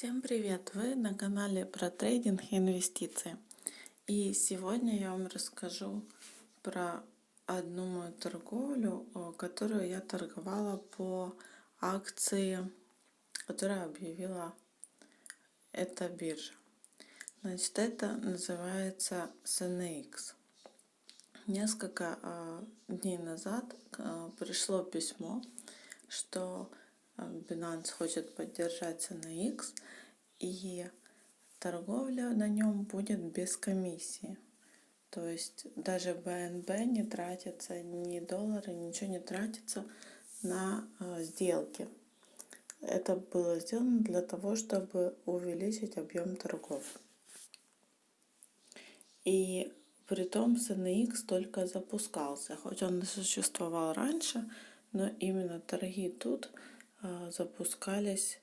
Всем привет! Вы на канале про трейдинг и инвестиции. И сегодня я вам расскажу про одну мою торговлю, которую я торговала по акции, которую объявила эта биржа. Значит, это называется CNX. Несколько дней назад пришло письмо, что Binance хочет поддержать CNX, и торговля на нем будет без комиссии. То есть даже BNB не тратится, ни доллары, ничего не тратится на сделки. Это было сделано для того, чтобы увеличить объем торгов. И притом CNX только запускался, хоть он и существовал раньше, но именно торги тут запускались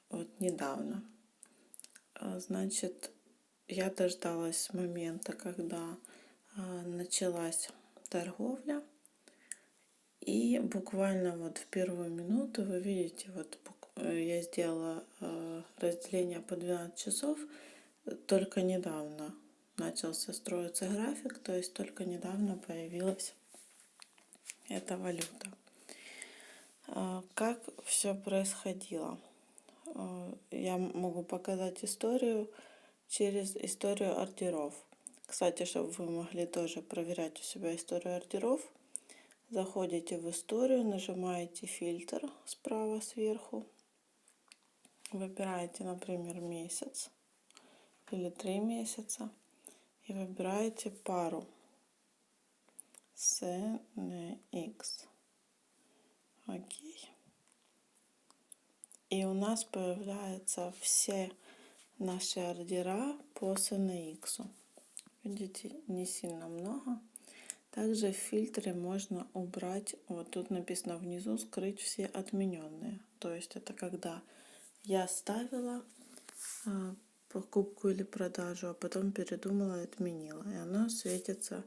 вот недавно. Значит, я дождалась момента, когда началась торговля. И буквально вот в первую минуту вы видите, вот я сделала разделение по 12 часов. Только недавно начался строиться график, то есть только недавно появилась эта валюта. Как все происходило? Я могу показать историю через историю ордеров. Кстати, чтобы вы могли тоже проверять у себя историю ордеров, заходите в историю, нажимаете фильтр справа сверху, выбираете, например, месяц или 3 месяца и выбираете пару CNX. Окей. И у нас появляются все наши ордера по CNX. Видите, не сильно много. Также в фильтре можно убрать, вот тут написано внизу, скрыть все отмененные. То есть это когда я ставила покупку или продажу, а потом передумала и отменила. И оно светится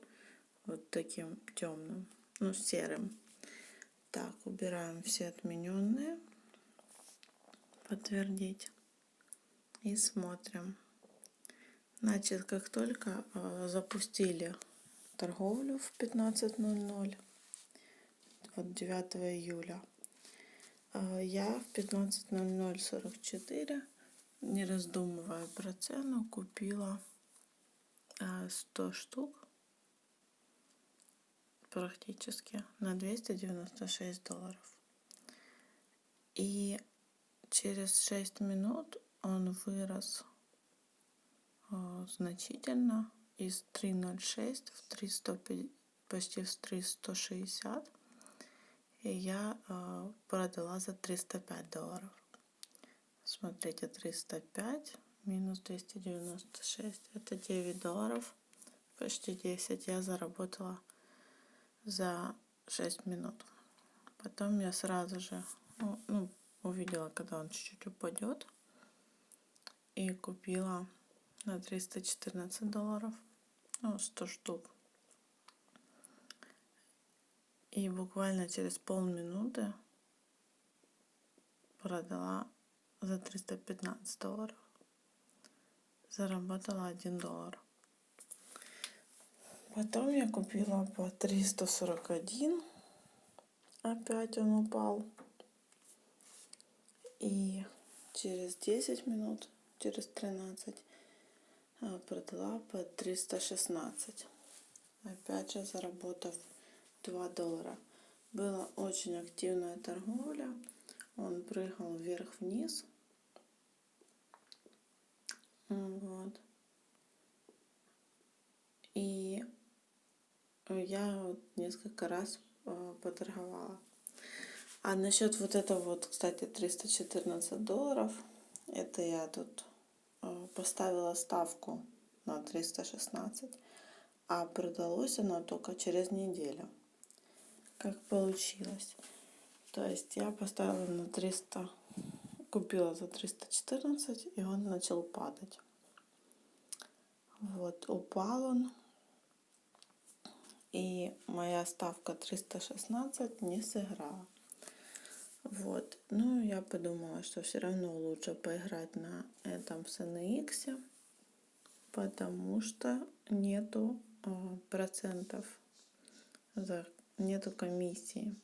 вот таким темным, серым. Так, убираем все отмененные. Подтвердить. И смотрим. Значит, как только запустили торговлю в 15:00, вот 9 июля, я в 15:00:44, не раздумывая про цену, купила 100 штук практически на $296. И через 6 минут он вырос значительно из 3.06 в 300, почти в 360, и я продала за $305. Смотрите, 305 минус 296, это $9, почти 10 я заработала за 6 минут. Потом я сразу же увидела, когда он чуть-чуть упадет, и купила на $314, 100 штук. И буквально через полминуты продала за $315. Заработала $1. Потом я купила по 341. Опять он упал. И через 10 минут, через 13, продала по 316. Опять же заработав $2. Была очень активная торговля. Он прыгал вверх-вниз. Вот. И я вот несколько раз поторговала. А насчет вот этого вот, кстати, $314, это я тут поставила ставку на 316, а продалось оно только через неделю. Как получилось? То есть я поставила на 300, купила за 314, и он начал падать. Вот, упал он, и моя ставка 316 не сыграла. Вот. Ну, я подумала, что все равно лучше поиграть на этом в SNX, потому что нету процентов, нету комиссии.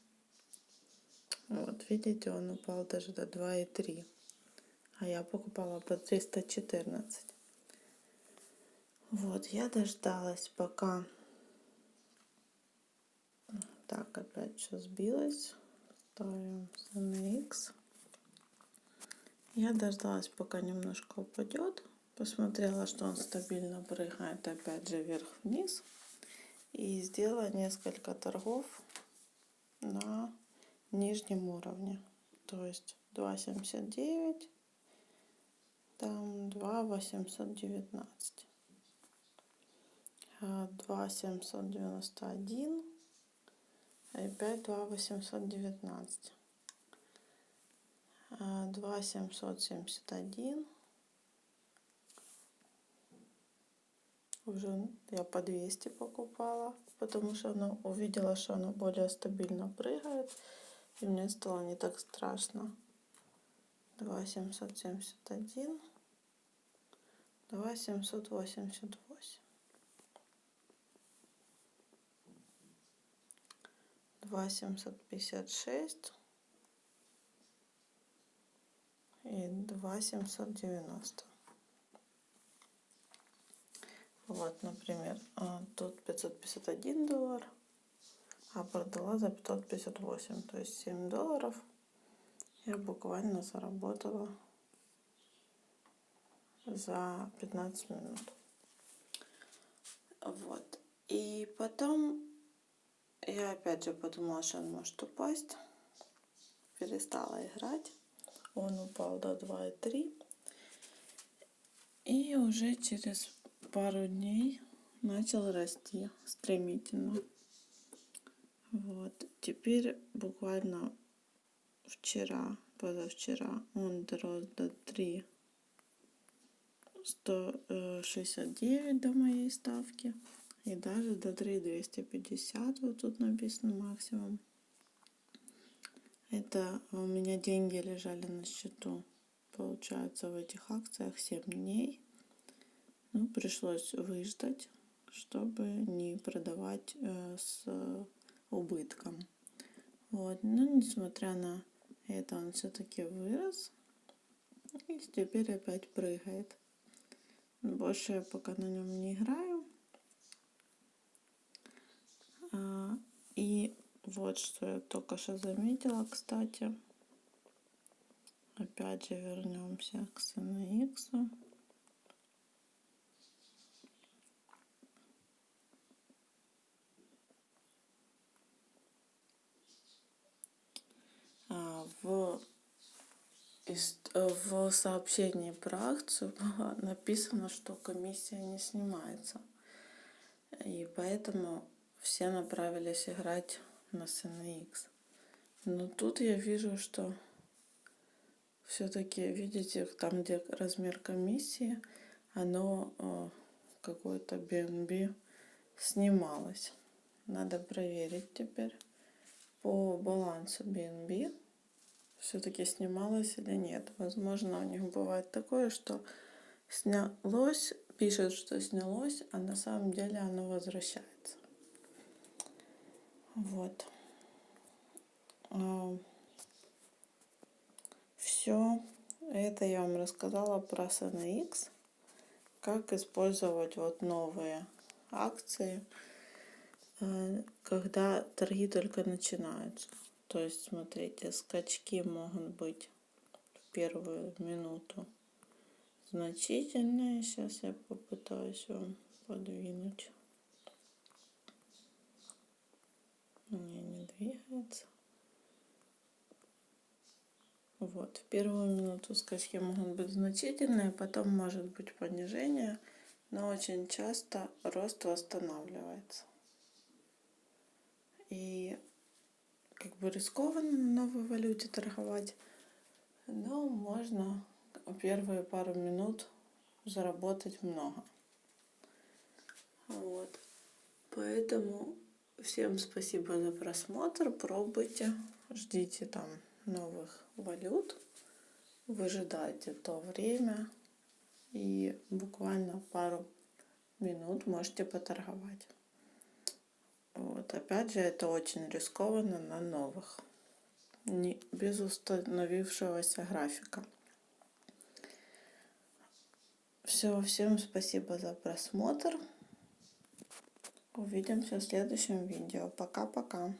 Вот, видите, он упал даже до 2,3. А я покупала по 314. Вот, я дождалась, пока... Так, опять все сбилось. Ставим SNX. Я дождалась, пока немножко упадет. Посмотрела, что он стабильно прыгает опять же вверх-вниз. И сделала несколько торгов на нижнем уровне. То есть 2,79, там 2,819, 2,791 и опять 2,819, 2,771. Уже я по 200 покупала, потому что она увидела, что она более стабильно прыгает, и мне стало не так страшно. 2,771, 2,788, 2,756 и 2,790. Вот, например, тут $551, а продала за 558, то есть $7 я буквально заработала за 15 минут. Вот, и потом я опять же подумала, что он может упасть, перестала играть, он упал до 2,3, и уже через пару дней начал расти стремительно. Вот, теперь буквально вчера, позавчера он дорос до 3,169 до моей ставки. И даже до 3,250, вот тут написано максимум. Это у меня деньги лежали на счету, получается, в этих акциях 7 дней. Ну, пришлось выждать, чтобы не продавать с убытком. Вот, но несмотря на это, он все-таки вырос. И теперь опять прыгает. Больше я пока на нем не играю. И вот что я только что заметила, кстати. Опять же вернемся к SNX. В сообщении про акцию было написано, что комиссия не снимается. И поэтому все направились играть на SNX. Но тут я вижу, что все-таки, видите, там, где размер комиссии, оно какое-то BNB снималось. Надо проверить теперь по балансу BNB, все-таки снималось или нет. Возможно, у них бывает такое, что снялось, пишет, что снялось, а на самом деле оно возвращается. Вот. Все это я вам рассказала про SNX, как использовать вот новые акции, когда торги только начинаются. То есть, смотрите, скачки могут быть в первую минуту значительные. Сейчас я попытаюсь вам подвинуть. Не двигается. Вот, в первую минуту скачки могут быть значительные, потом может быть понижение, но очень часто рост восстанавливается. И как бы рискованно на новой валюте торговать, но можно первые пару минут заработать много. Вот. Поэтому всем спасибо за просмотр, пробуйте, ждите там новых валют, выжидаете то время и буквально пару минут можете поторговать. Вот, опять же, это очень рискованно на новых, без установившегося графика. Все, всем спасибо за просмотр. Увидимся в следующем видео. Пока-пока.